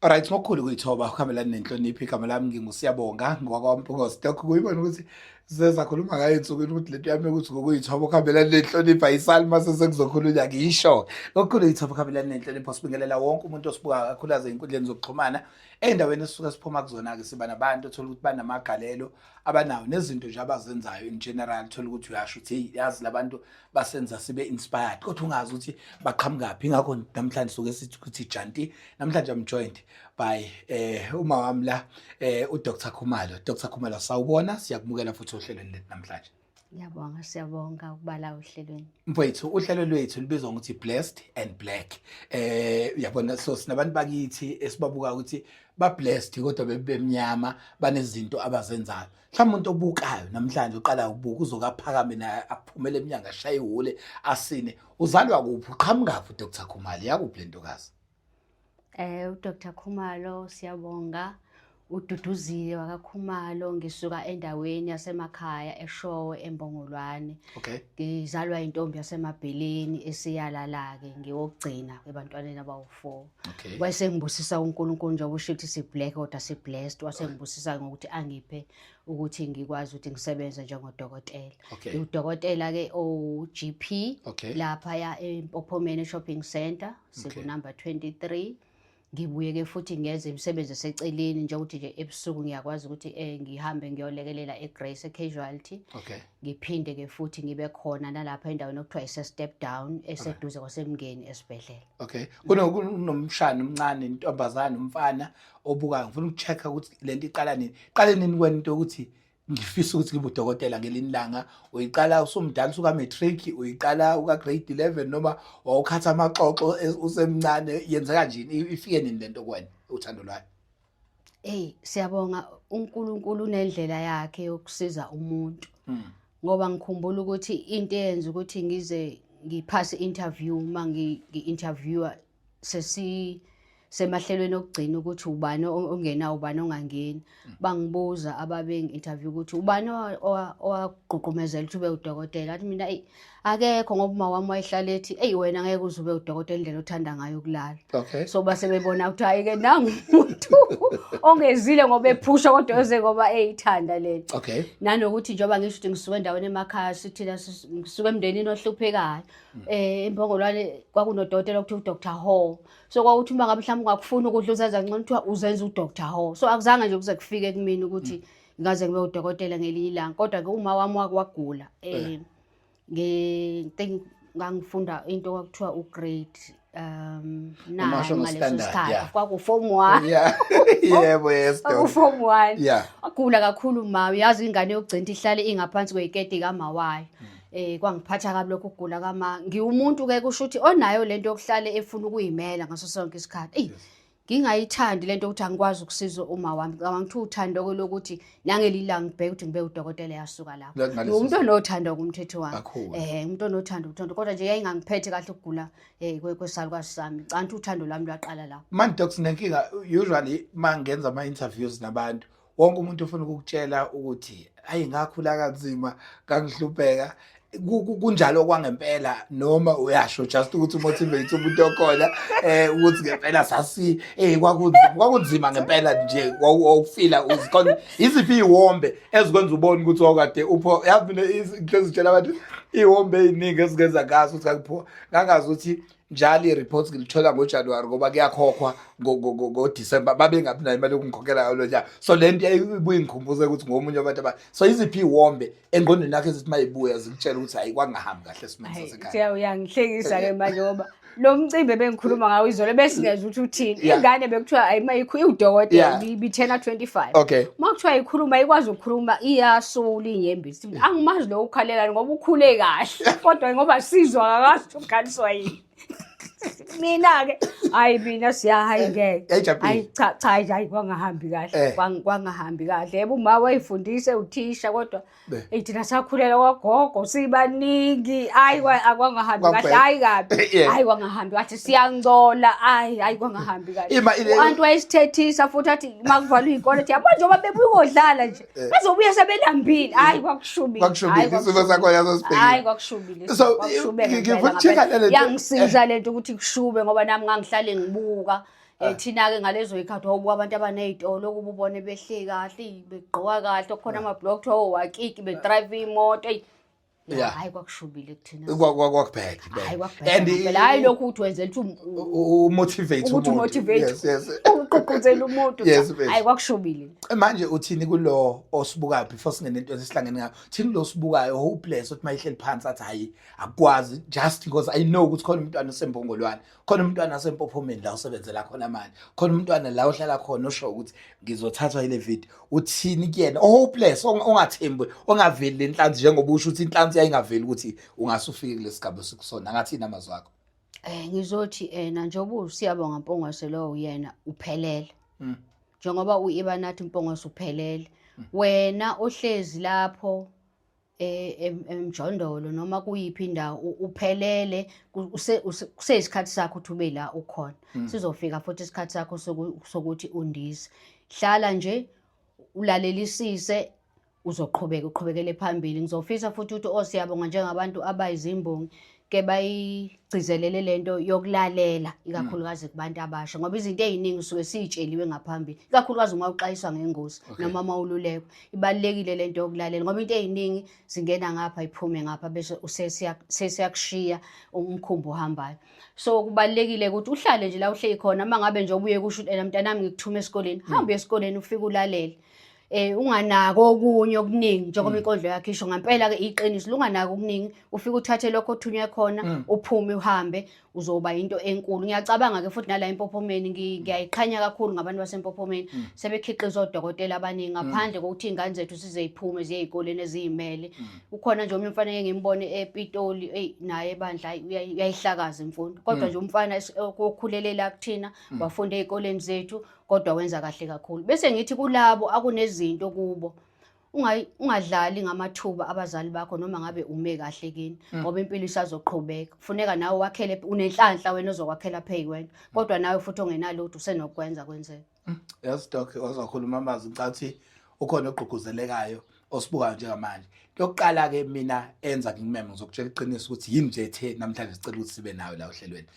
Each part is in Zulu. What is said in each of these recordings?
Alright, ngokukhulu kuyithoba ukuhambelana nenhlonipho. Igama lami nginguSiyabonga ngwakwaMpunga Stock. Kuyibona ukuthi sizakhuluma ngayo ensukwini ukuthi lento yami ukuthi ngokuyithoba ukuhambelana nenhlonipho ayisali mase sekuzokhulunywa ngisho. Ngokukhulu kuyithoba ukuhambelana nenhlonipho sibingelela wonke umuntu osibuka kakhulukazi ey'nkundleni zokuxhumana. Ey'ndaweni esisuke siphuma kuzona-ke siba nabantu othola ukuthi banamagalelo abanawo nezinto nje abazenzayo in general. Thola ukuthi uyasho ukuthi hey, yazi labantu basenza sibe inspired kodwa ungazi ukuthi baqhamukaphi. Ingakho namhlanje suke sithi ukuthi Janti namhlanje I'm joined by uma wami la uDr Khumalo. Dr Khumalo sawubona, siyakumukela futhi ohlelweni lethu namhlanje. Ngiyabonga, siyabonga ukubala ohlelweni. Mfowethu, uhlelo lwethu libizwa ngokuthi Blessed and Black. Uyabona, so sinabantu bakithi esibabuka ukuthi ba blessed kodwa bebemnyama, banezinto abazenzayo. Mhlawumbe umuntu obukayo namhlanje uqala ukubuka uzokaphakame naye aphumele eminyanga ashaye ihhule asine. Uzalwa kuphi? Uqhamukaphi uDr Khumalo? Yakuphi lentokazi? uDr Khumalo siyabonga. Ududuzile wakaKhumalo, ngisuka endaweni yasemakhaya eShowe eMbongolwane. Okay. Ngizalwa intombi yaseMabheleni esiyalala-ke ngiyogcina ebantwaneni abawu4. Okay. Wayesengibusisa uNkulunkulu njengoba usho ukuthi si-black kodwa si-blessed. Wasengibusisa ngokuthi angiphe ukuthi ngikwazi ukuthi ngisebenze njengodokotela. Okay. Ngudokotela-ke o-GP Okay. lapha ya eMpophomeni Shopping Center, siku number 23. Ngibuye-ke futhi ngenze imisebenzi eseceleni njengokuthi nje ebusuku ngiyakwazi ukuthi ngihambe ngiyolekelela eGrace Casualty. Okay. Ngiphinde-ke futhi ngibe khona nalapha endaweni okuthiwa ise-step down eseduze kwasemngeni esibhedlela. Okay. Kunomshana omncane, intombazana, umfana obukayo. Ngifuna ukucheck-a ukuthi lento iqala nini. Iqale nini kwento ukuthi ngifisa ukuthi ngibe udokotela ngelinye ilanga? Uyiqala usumdala usuka matric, uyiqala uka grade 11 noma wawukhatha amaxoxo usemncane? Yenzeka njani? Ifike nini lento kuwena uthando lwayo? Siyabonga uNkulunkulu unendlela yakhe yokusiza umuntu. Ngoba ngikhumbula ukuthi into eyenza ukuthi ngize ngiphase interview ngi-interviewer semahlelweni okugcina ukuthi ubani ongena ubani ongangeni. Bangibuza ababengi-interview ukuthi ubani owagqugqumezela ukuthi ube udokotela. Athi mina akekho ngoba uma wami wayehlala ethi wena ngeke uze ube udokotela indlela othanda ngayo ukulala. Okay. So base bebona ukuthi hayi-ke nangu umuntu ongezile ngoba ephusha kodwa eze ngoba eyithanda lento. Okay. Nanokuthi njengoba ngisho ukuthi ngisuke endaweni emakhaya sithina ngisuke emndenini ohluphekayo. Embongolwane kwakunodokotela okuthiwa uDr Ho. So kwawuthi uma ngabe mhlawumbe ungakufuna ukudla uzenza ngcono kuthiwa uzenza uDr Ho. So akuzange nje kuze kufike kumina ukuthi ngaze ngibe udokotela ngelinye ilanga. Kodwa ke uma wami wagula ngangifunda into kwakuthiwa ugrade 9 ngaleso sikhathi. Kwaku-form 1. Yeah. Yebo, yes. Kwaku-form 1. Yeah. Wagula kakhulu ma, yazi ingane yokugcina ihlale ingaphansi kweyiketi kamawayo. Kwangiphatha kabi lokho ukugula kama. Ngiwumuntu-ke kusho ukuthi onayo lento yokuhlale efuna ukuyimela ngaso sonke isikhathi. Ngingayithandi lento ukuthi angikwazi ukusiza uma wami. Ngangithu uthando lokuthi nangelilanga ngibheke ukuthi ngibe udokotela yasuka lapho. Umuntu onothando kumthetho wami. Umuntu onothando uthando kodwa nje yayingangiphethe kahle ukugula kwesalukazi sami. Canti uthando lami lwaqala lapho. Man docs, nenkinga usually mangenza ama interviews nabantu, wonke umuntu ufuna ukukutshela ukuthi hayi ngakhula kanzima, ngangihlupheka. Kunjalo kwangempela noma uyasho just ukuthi umotivate umuntu okhona ukuthi ngempela sasi kwakunzima ngempela nje wawufila uzikhona iziphi iwombe ezikwenza ubone ukuthi wakade upho yazi mina inhlezi tshela abantu iwombe eziningi ezigenza ngaso ukuthi akupho ngangazi ukuthi njalo i-reports ngilithola ngoJanuary ngoba kuyakhokhwa ngo-December babengabi nayo imali yokungikhokhela ngayo lo nyaka. So lento ibuye ngikhumbuze ukuthi ngomunye abantu so iziphi iwombe engqondweni yakhe ezithi mayibuya zikutshela ukuthi hayi kwangahambi kahle esimeni sasekhaya. Uyangihlekisa-ke manje ngoba lo mcimbi bengikhuluma ngawo izolo besingeza ukuthi uthini. Ingane bekuthiwa ayima udokotela ibithena 25. Okay. Uma kuthiwa ikhuluma ikwazi ukukhuluma iyasula inyembezi. Angimazi lo ukhalelani ngoba ukhule kahle kodwa ngoba sizwa akazi ukukaliswa yini. Mina-ke mina siyahayi ngeke. Hayi kwangahambi kahle. Kwangahambi kahle. Yebo uma wayifundise uthisha kodwa thina sakhulela kwagogo sibaningi. Hayi akwangahambi kahle. Hayi kabi. Hayi kwangahambi kahle siyangcola. Hayi kwangahambi kahle. Umuntu wayesithethisa futhi athi makuvalwa izikole ethi yabo njengoba bebuya ukodlala nje bazobuya sebelambile. Hayi kwakushubile. Isifo sakho yasosibhekile. Hayi kwakushubile. So ngifuna check-a yangisiza lento ukuthi kushube ngoba nami ngangihlale ngibuka Thina-ke ngalezo yikhathi wawubuka abantu abaney'tolo ukuba ubone behle kahle begqoka kahle kukhona ama-blog kuthiwa wakiki bedrive iy'moto hayi kwakushubile kuthina Kwakubheka. hayi kwakubheka phela hayi lokhu uthi wenzela ukuthi Umotivate ukuthi umuntu. umotivate Yes. ugqugquzela umuntu Yes, hayi kwakushubile Manje uthini kulo osibukayo before singene into esihlangene ngayo. Thini lo sibukayo hopeless uthi mayihleli phansi athi hayi akwazi just because I know ukuthi khona umntwana osembongolwane. Khona umntwana asempophomeni la usebenzela khona manje. Khona umntwana la ohlala khona osho ukuthi ngizothathwa ile video. Uthini kuyena hopeless ongathembi ongaveli lenhlanzi njengoba usho ukuthi inhlanzi yayingaveli ukuthi ungasufike kulesigaba sikusona. Ngathini amazwi akho? Ngizothi njengoba usiyabonga Mpongose lo uyena uphelele. Njengoba uIbanathi Mpongose uphelele. Wena ohlezi lapho emjondolo noma kuyiphi indawo uphelele kuseyisikhathi sakho ukuthi ube la ukhona. Sizofika futhi isikhathi sakho sokuthi undize. Hlala nje ulalelisise uqhubekele phambili. Ngizofisa futhi ukuthi osiyabonga njengabantu abayizimbongi ke bayigcizelele lento yokulalela ikakhulukazi kubantu abasha ngoba izinto eziningi suke sitsheliwe ngaphambili ikakhulukazi uma uxayiswa ngengozi noma mawululeko ibalekile lento yokulalela ngoba into eziningi zingena ngapha iphume ngapha bese sesiyakushiya umkhumbi ohambayo. So kubalekile ukuthi uhlale nje la uhleli khona mangabe nje ubuye kusho mntanami ngikuthuma esikoleni hamba esikoleni ufike ulalele. Unganako okunye okuningi njengoba inkondlo yakhe isho ngempela ke iqiniso unganako okuningi ufike uthathe lokho othunywe khona uphume uhambe uzoba into enkulu. Ngiyacabanga ke futhi nala empophomeni ngiyayiqhanya kakhulu ngabantu basempophomeni sebekhiqiza odokotela abaningi ngaphandle kokuthi ingane zethu sizeyiphume ziye ezikoleni eziyimele. Ukhona nje omnye umfana ngimbone ePitoli naye ebandla uyayihlakaza imfundo kodwa nje umfana okukhulelela kuthina wafunda ezikoleni zethu kodwa wenza kahle kakhulu. Bese ngithi kulabo akunezinto kubo ungadlali ngamathuba abazali bakho noma ngabe ume kahle kini ngoba impilo isazoqhubeka. Kufuneka nawe wakhele unenhlanhla wena ozokwakhela pheyiwena kodwa nawe futhi ongenalutho usenokwenza kwenzeka. Yes doc wazakhuluma amazwi ngicathi ukhona ogqugquzelekayo osibukayo njengamanje. Yokuqala ke mina enza ngimeme ngizokutshela iqiniso ukuthi yini nje ethe namhlanje sicela ukuthi sibe nayo la ohlelweni.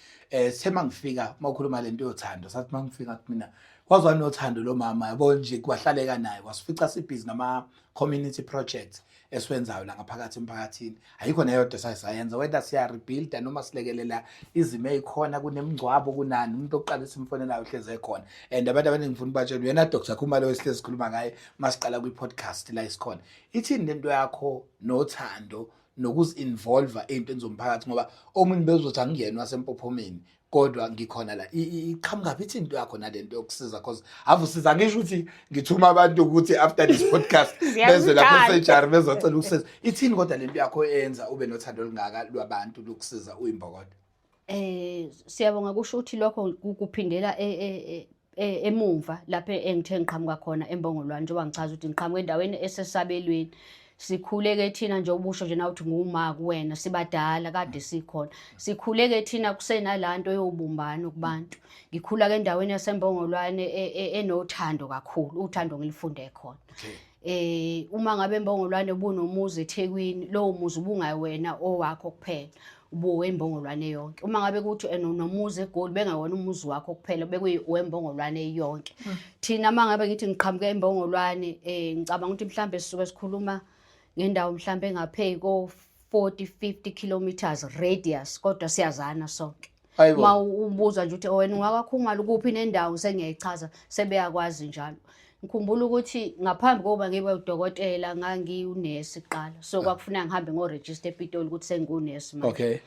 Sema ngifika mawukhuluma lento yothando sathi mangifika mina kwazwana nothando lo mama yabo nje kwahlaleka naye wasifica sibhizi nama community projects esiwenzayo la ngaphakathi emphakathini. Ayikho neyodwa sayenza whether siya rebuild noma silekelela izimo ezikhona kunemingcwabo kunani umuntu oqala simfonela uhleze ekhona. And abantu abaningi ngifuna batshela yena Dr. Khumalo wesihlezi sikhuluma ngaye masiqala kwi podcast la isikhona. Ithini lento yakho nothando nokuzi-involve into enzomphakathi ngoba omunye bezothi angiyena wasempophomeni kodwa ngikhona la iqhamuka phi into yakho nalento yokusiza because avusiza ngisho ukuthi ngithuma abantu ukuthi after this podcast beze lapha eSejari bezocela ukusiza. Ithini kodwa lento yakho eyenza ube nothando olungaka lwabantu lokusiza uyimbokodo? Siyabonga kusho ukuthi lokho kuphindela emumva lapha engithe ngiqhamuka khona eMbongolwane njengoba ngichaza ukuthi ngiqhamuka endaweni esesabelweni. Sikhuleke thina nje ubusho nje nawuthi nguma kuwena sibadala kade sikhona. Sikhuleke thina kusenalanto yobumbano kubantu. Ngikhula ke endaweni yaseMbongolwane enothando kakhulu. Uthando ngilifunde khona. Uma ngabe eMbongolwane ubunomuzi eThekwini lowo muzi ubungayi wena owakho kuphela. Ubuwe eMbongolwane yonke. Uma ngabe kuthi nomuzi eGoli bengawona umuzi wakho kuphela bekuyiwembongolwane yonke. Thina mangabe ngithi ngiqhamuke eMbongolwane ngicabanga ukuthi mhlambe sisuke sikhuluma ngendawo mhlambe engaphezulu ko 40-50 kilometers radius kodwa siyazana sonke. Uma ubuza nje ukuthi wena ungakakhumala kuphi nendawo sengiyayichaza sebeyakwazi njalo. Ngikhumbula ukuthi ngaphambi kokuba ngibe udokotela ngangiunesi kuqala so kwakufuna ngihambe ngoregister ePitoli ukuthi sengiunesi manje. Okay.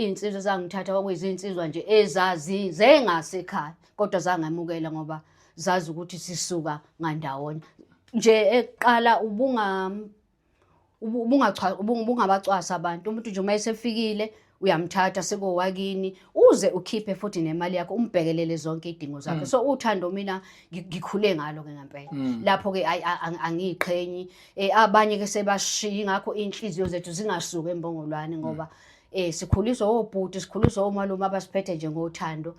Insizwa zangithatha kwakuyizinsizwa nje ezazi zengasekhaya kodwa zangamukela ngoba zazi ukuthi sisuka ngandawona. Nje eqala ubungabacwasa abantu umuntu nje uma esefikile uyamthatha sekowakini uze ukhiphe futhi nemali yakho umbhekelele zonke idingo zakhe. So uthando mina ngikhule ngalo ke ngempela. Lapho ke angiqhenyi abanye ke sebashiya ngakho inhliziyo zethu zingasuka eMbongolwane ngoba sikhuliswa obhuti sikhuliswa omalume abasiphethe nje ngothando.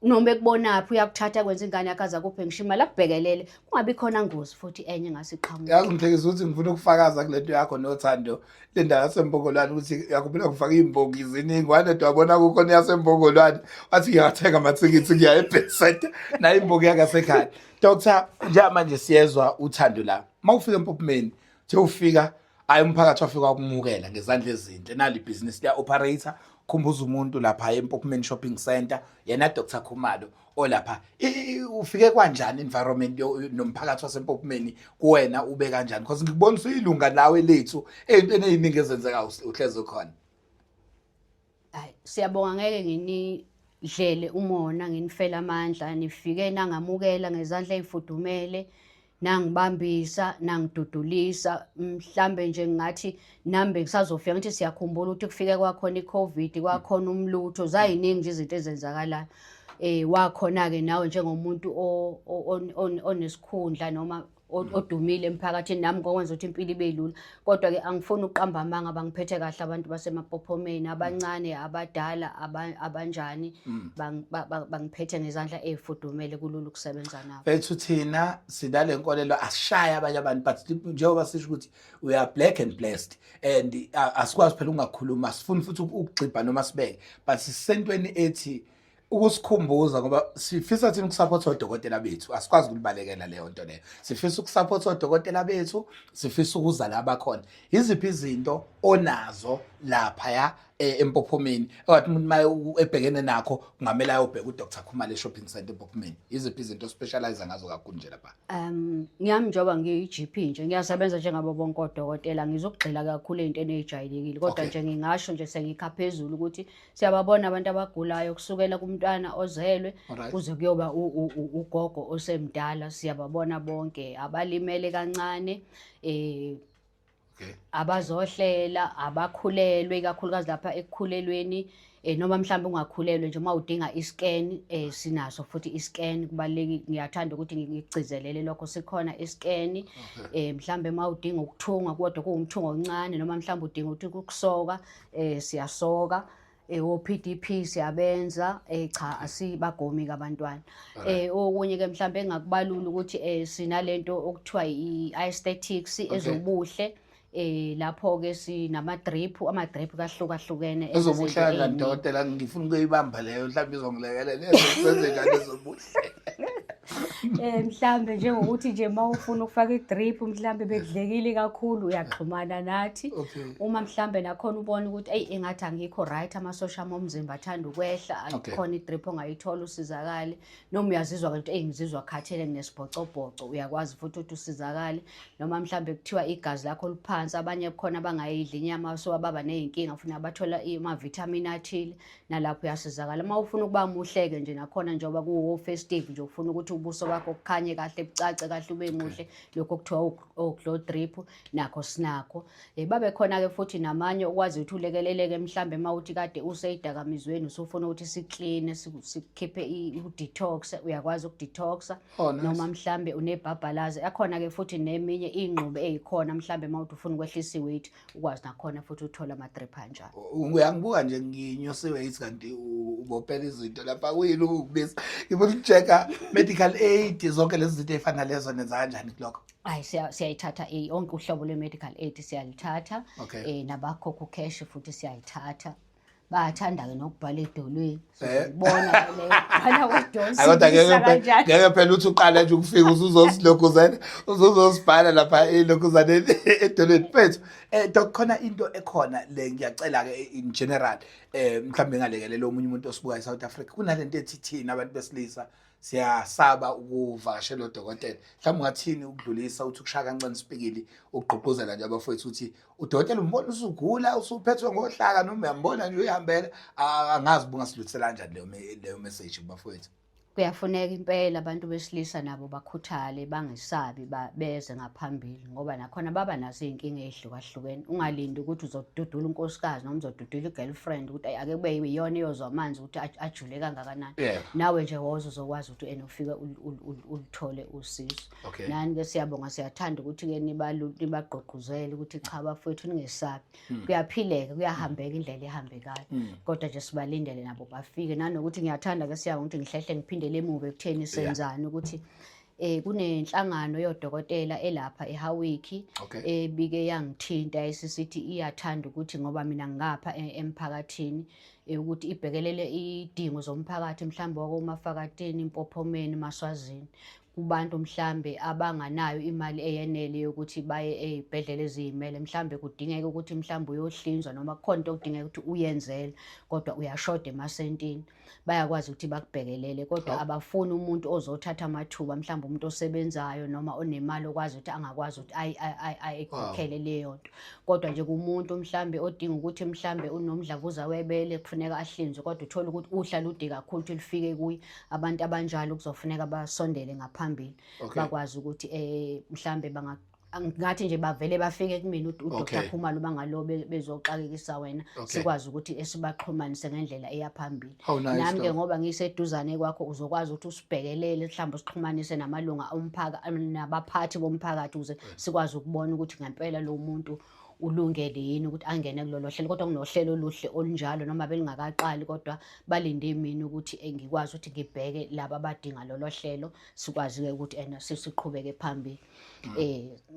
noma ekubonaphi uyakuthatha kwenza ingane yakhe aza kuphe ngisho imali akubhekelele kungabi khona ngozi futhi enye engasiqhamuka. Yazi Mhlekisi ukuthi ngifuna ukufakaza kulento yakho noThando le ndawo yaseMpongolwane ukuthi yakubona ngifaka imbongi ziningi wanedwa wabona kukhona yaseMpongolwane wathi ngiyathenga amathikithi ngiya eBetside nayo imbongi yangasekhaya. Dr. Njengamanje siyezwa uThando la mawufika eMpophomeni nje ufika hayi umphakathi wafika ukumukela ngezandla ezinhle nali business ya operator khumbuza umuntu lapha eMpophomeni Shopping Center yena Dr. Khumalo olapha ufike kanjani environment nomphakathi waseMpophomeni kuwena ube kanjani because ngikubona usuyilunga nawe lethu eyintweni eziningi ezenzeka uhleze khona. Hayi siyabonga ngeke nginidlele umona nginifela amandla nifike nangamukela ngezandla ezifudumele nangibambisa nangidudulisa mhlambe nje ngathi nambe ngisazofika ngithi siyakhumbula ukuthi kufike kwakhona iCovid kwakhona umlutho zayiningi nje izinto ezenzakalayo wakhona ke nawe njengomuntu onesikhundla noma odumile emphakathini nami ngokwenza ukuthi impilo ibe lula kodwa ke angifuni uqamba amanga bangiphethe kahle abantu basemaPophomeni abancane abadala abanjani bangiphethe ngezandla ezifudumele kulula ukusebenza nabo. Bethu thina sinale nkolelo asishaya abanye abantu but njengoba sisho ukuthi we are black and blessed and asikwazi phela ungakhuluma sifuni futhi ukugcibha noma sibeke but sisentweni ethi ukusikhumbuza ngoba sifisa thina ukusupport odokotela bethu asikwazi ukubalekela leyo nto leyo sifisa ukusupport odokotela bethu sifisa ukuza la bakhona iziphi izinto onazo lapha ya eMpophomeni owathi umuntu maye ebhekene nakho kungamela ayobheka uDr. Khumalo Shopping Center eMpophomeni iziphi izinto specialize ngazo kakhulu nje lapha. Ngiyami njoba ngiyi-GP nje ngiyasebenza njengabo bonke odokotela ngizokugxila kakhulu ezintweni ezijayelekile kodwa nje ngingasho nje sengikha phezulu ukuthi siyababona abantu abagulayo kusukela kumntwana ozelwe kuze kuyoba ugogo osemdala siyababona bonke abalimele kancane abazohlela abakhulelwe kakhulukazi lapha ekukhulelweni noma mhlawumbe ungakhulelwe nje uma udinga iscan sinaso futhi iscan kubaleki ngiyathanda ukuthi ngigcizelele lokho sikhona iscan mhlawumbe uma udinga ukuthunga kodwa kuwumthungo oncane noma mhlawumbe udinga ukuthi ukusoka siyasoka OPDP siyabenza cha asibagomi kabantwana okunye ke mhlawumbe engakubalula ukuthi sinalento okuthiwa i-aesthetics ezobuhle lapho ke sinama drip ama-drip kahlukahlukene ezobuhle kanjani ngifuna ukuyibamba leyo mhlawumbe izongilekelela ezenze njani ezobuhle mhlambe njengokuthi nje mawufuna ukufaka i-drip mhlambe bekudlekile kakhulu uyaxhumana nathi uma mhlambe nakhona ubona ukuthi hey engathi angikho right amasosha omzimba athanda ukwehla akukhona i-drip ongayithola usizakale noma uyazizwa ukuthi hey ngizizwa khathele nesibhocobhoco uyakwazi futhi ukuthi usizakale noma mhlambe kuthiwa igazi lakho liphansi abanye khona abangayidli inyama so ababa nezinkinga ufuna abathola ama-vitamin athile nalapho uyasizakala mawufuna ukuba muhleke nje nakhona njengoba kuwo festive nje ufuna ukuthi ubuso bakho kukhanye kahle bucace kahle ube muhle lokho kuthiwa glow drip nakho sinakho babe khona ke futhi namanye ukwazi ukuthi ulekeleleke mhlambe mawuthi kade useyidakamizweni usufuna ukuthi siclean sikhiphe i-detox uyakwazi ukudetoxa noma mhlambe unebhabhalazi akhona ke futhi neminye ingqube ezikhona mhlambe mawuthi ufuna ukwehlisa iweight ukwazi nakhona futhi uthola ama-drip kanjalo. Uyangibuka nje nginyosiwe yithi kanti ubopela izinto lapha kuyini ukubisa ngifuna ukuchecka medical aid zonke lezi zinto ezifana lezo nenza kanjani kulokho. Hayi siyayithatha onke uhlobo lwe-medical aid siyalithatha nabakhokha cash futhi siyayithatha bayathanda ke nokubhala edolweni sibona leyo bhala wedonsi ngeke phela uthi uqala nje ukufika uzosilokuzana uzosibhala lapha elokuzana edolweni phethu dokhona into ekhona le ngiyacela ke in general mhlawumbe ngalekelela omunye umuntu osibuka eSouth Africa kunalento ethi thina abantu besilisa siyasaba ukuvakashela udokotela mhlawumbe ungathini ukudlulisa uthi ukushaya kancane sipikili ukugqugquzela nje abafowethu uthi udokotela umbona usugula usuphethwe ngohlaka noma uyambona nje uyihambela angazi bungasidlulisela kanjani leyo message kubafowethu. kuyafuneka impela abantu besilisa nabo bakhuthale bangesabi beze ngaphambili ngoba nakhona baba nazo iy'nkinga ey'hlukahlukene. Ungalindi ukuthi uzodudula unkosikazi noma uzodudula i-girlfriend ukuthi ake kube iyona iyozwa amanzi ukuthi ajule kangakanani. Nawe nje woza uzokwazi ukuthi ufike ulithole usizo. Nani-ke siyabonga, siyathanda ukuthi-ke nibagqugquzele ukuthi cha bafowethu ningesabi. Kuyaphileka, kuyahambeka indlela ehambekayo. Kodwa nje sibalindele nabo bafike. Nanokuthi ngiyathanda-ke siyabonga ukuthi ngihlehle ngiphindele emuva ekutheni senzani ukuthi kunenhlangano yodokotela elapha eHawiki ebike yangithinta isisithi iyathanda ukuthi ngoba mina ngingapha emphakathini ukuthi ibhekelele idingo zomphakathi mhlawumbe wakoMafakateni, Impophomeni, Maswazini kubantu mhlambe abanganayo imali eyenele yokuthi baye ezibhedlela eziyimele. Mhlambe kudingeka ukuthi mhlambe uyohlinzwa noma kukhona into okudingeka ukuthi uyenzele kodwa uyashoda emasentini. Bayakwazi ukuthi bakubhekelele kodwa abafuni umuntu ozothatha amathuba mhlambe umuntu osebenzayo noma onemali okwazi ukuthi angakwazi ukuthi ayikhokhele leyo nto. Kodwa nje kumuntu mhlambe odinga ukuthi mhlambe unomdlavuza webele kufuneka ahlinzwe kodwa uthola ukuthi uhla lude kakhulu ukuthi lifike kuye. Abantu abanjalo kuzofuneka basondele ngaphambili bakwazi ukuthi mhlambe ngathi nje bavele bafike kumina uDr. Khumalo bangalo bezoxakekisa wena sikwazi ukuthi esibaxhumanise ngendlela eyaphambili. Nami-ke ngoba ngiseduzane kwakho uzokwazi ukuthi usibhekelele mhlawumbe usixhumanise namalunga omphakathi nabaphathi bomphakathi ukuze sikwazi ukubona ukuthi ngempela lo muntu ulungele yini ukuthi angene kulolo hlelo. Kodwa kunohlelo oluhle olunjalo noma belingakaqali kodwa balinde mina ukuthi ngikwazi ukuthi ngibheke laba abadinga lolo hlelo sikwazi-ke ukuthi siqhubeke phambili.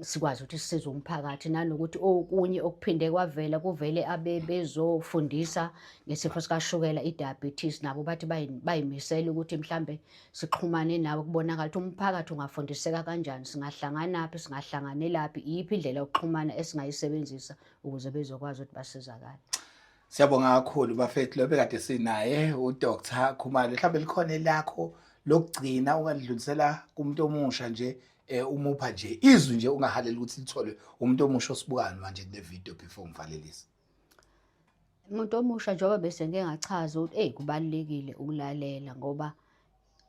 Sikwazi ukuthi sisize umphakathi nanokuthi okunye okuphinde kwavela kuvele bezofundisa ngesifo sikashukela i-diabetes nabo bathi bayimisela ukuthi mhlambe sixhumane nabo kubonakala ukuthi umphakathi ungafundiseka kanjani, singahlanganaphi, singahlanganelaphi, iyiphi indlela yokuxhumana esingayisebenzisa ukuze bezokwazi ukuthi basizakale. Siyabonga kakhulu bafethu lo bekade sinaye uDr. Khumalo. Mhlawumbe likhona lakho lokugcina ungadlulisela kumuntu omusha nje umupha nje izwi nje ungahalela ukuthi lithole umuntu omusha osibukani manje kule video before ngivalelise. Umuntu omusha njengoba bese ngeke ngachaza ukuthi kubalekile ukulalela ngoba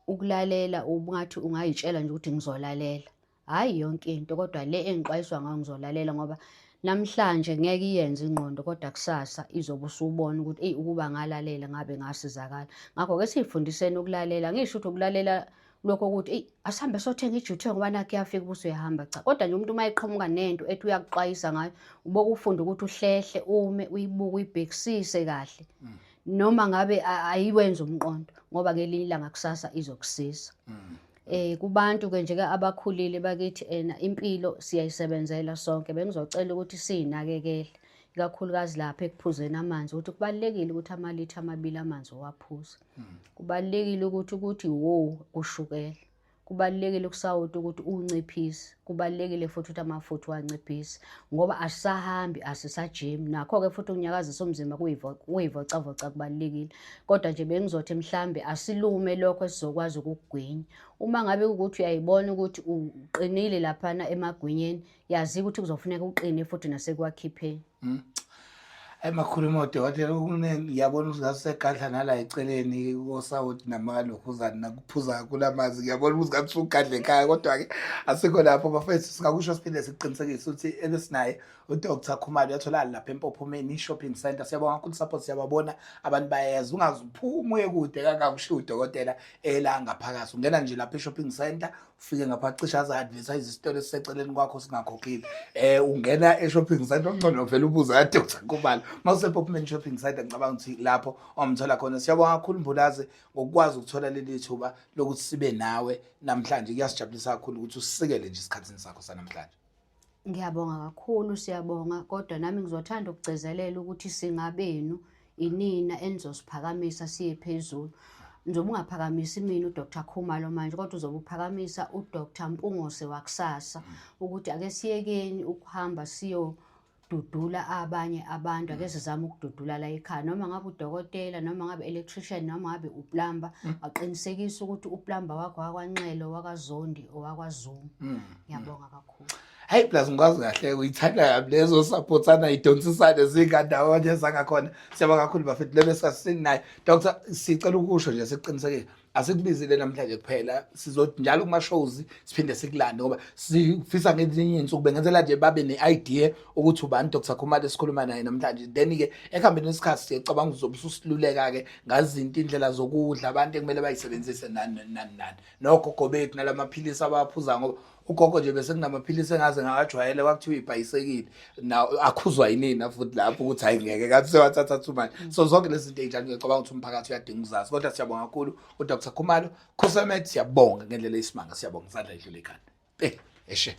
ukulalela ubungathi ungayitshela nje ukuthi ngizolalela. Hayi yonke into kodwa le engiqwayiswa ngayo ngizolalela ngoba namhlanje ngeke iyenze ingqondo kodwa kusasa izobe usubona ukuthi ukuba ngalalela ngabe ngasizakala. Ngakho-ke sifundiseni ukulalela. Ngisho ukuthi ukulalela lokho ukuthi asihambe sothenga ijuthe ngoba nakho yafika ubuso uyahamba cha. Kodwa nje umuntu uma eqhamuka nento ethi uyakuxwayisa ngayo uboke ufunda ukuthi uhlehle ume uyibuke uyibhekisise kahle. Noma ngabe ayiwenza umqondo ngoba ngelinye ilanga kusasa izokusiza. Kubantu-ke nje abakhulile bakithi impilo siyayisebenzela sonke. Bengizocela ukuthi siyinakekele ikakhulukazi lapha ekuphuzeni amanzi ukuthi kubalekile ukuthi amalitha 2 amanzi owaphuza. Kubalekile ukuthi ushukela. Kubalekile kusawuthi ukuthi unciphise. Kubalekile futhi ukuthi amafutha wanciphise ngoba asisahambi asisajimi. Nakho-ke futhi ukunyakazisa umzimba kuyivocavoca kubalekile. Kodwa nje bengizothi mhlambe asilume lokho esizokwazi ukugwinya. Uma ngabe ukuthi uyayibona ukuthi uqinile laphana emagwinyeni yazi ukuthi kuzofuneka uqine futhi nasekwakhipheni. Emakhuluma odokotela ngiyabona ukuthi ngasegadla nala eceleni kosawuthi namalokhuzana nakuphuza kulamazi. Ngiyabona ukuthi ngathi ugadle ekhaya kodwa-ke asikho lapho bafethu. Singakusho siphinde siqinisekise ukuthi ebesinaye uDr. Khumalo uyatholakala lapha eMpophomeni shopping center. Siyabonga kakhulu support, siyababona abantu bayeza. Ungaze uphume uye kude kangakushiya udokotela la ngaphakathi. Ungena nje lapha e-shopping center ufike ngapha cishe aza-advertise isitolo esiseceleni kwakho singakhokhile. Ungena e-shopping center ongcono vele ubuza kaDr. Khumalo. MawuseMpophomeni shopping center ngicabanga ukuthi lapho omthola khona. Siyabonga kakhulu Mbulazi ngokukwazi ukuthola leli thuba lokuthi sibe nawe namhlanje. Kuyasijabulisa kakhulu ukuthi usikele nje isikhathini sakho sanamhlanje. Ngiyabonga kakhulu, siyabonga kodwa nami ngizothanda ukugcizelela ukuthi singabenu inina enizosiphakamisa siye phezulu. Njoba ungaphakamisi mina uDr. Khumalo manje kodwa uzobe uphakamisa uDr. Mpungose wakusasa ukuthi ake siyekeni ukuhamba dudula abanye abantu. Ake sizame ukududula la ekhaya noma ngabe udokotela noma ngabe electrician noma ngabe uplumber aqinisekise ukuthi uplumber wakho wakwaNxele wakwaZondi owakwaZuma. Ngiyabonga kakhulu. Hayi plus ngikwazi kahle uyithanda kabi lezo supportana idonsisane zingandawonye zangakhona. Siyabonga kakhulu bafethu lebesasinayo Dr. Sicela ukusho nje siqiniseke asikubizile namhlanje kuphela, sizothi njalo kuma-shows siphinde sikulande ngoba sifisa ngezinye iy'nsuku bengenzela nje babe ne-idea ukuthi ubani Dr. Khumalo esikhuluma naye namhlanje. Then-ke ekuhambeni kwesikhathi siyacabanga uzobe ususiluleka-ke ngazinto indlela zokudla abantu ekumele bayisebenzise nani. Nogogo bethu nalamaphilisi abawaphuza ngoba ugogo nje bese kunamaphilisi engaze ngawajwayele kwakuthiwa ibhayisekile akhuzwa yinina futhi lapho ukuthi hayi ngeke kathi sewathatha too much. So zonke lezi zinto ey'njalo ngiyacabanga ukuthi umphakathi uyadinga uzazi, kodwa siyabonga kakhulu uDr. Khumalo. Khosi Met, siyabonga ngendlela eyisimanga, siyabonga, isandla edlule ekhanda. Eshe.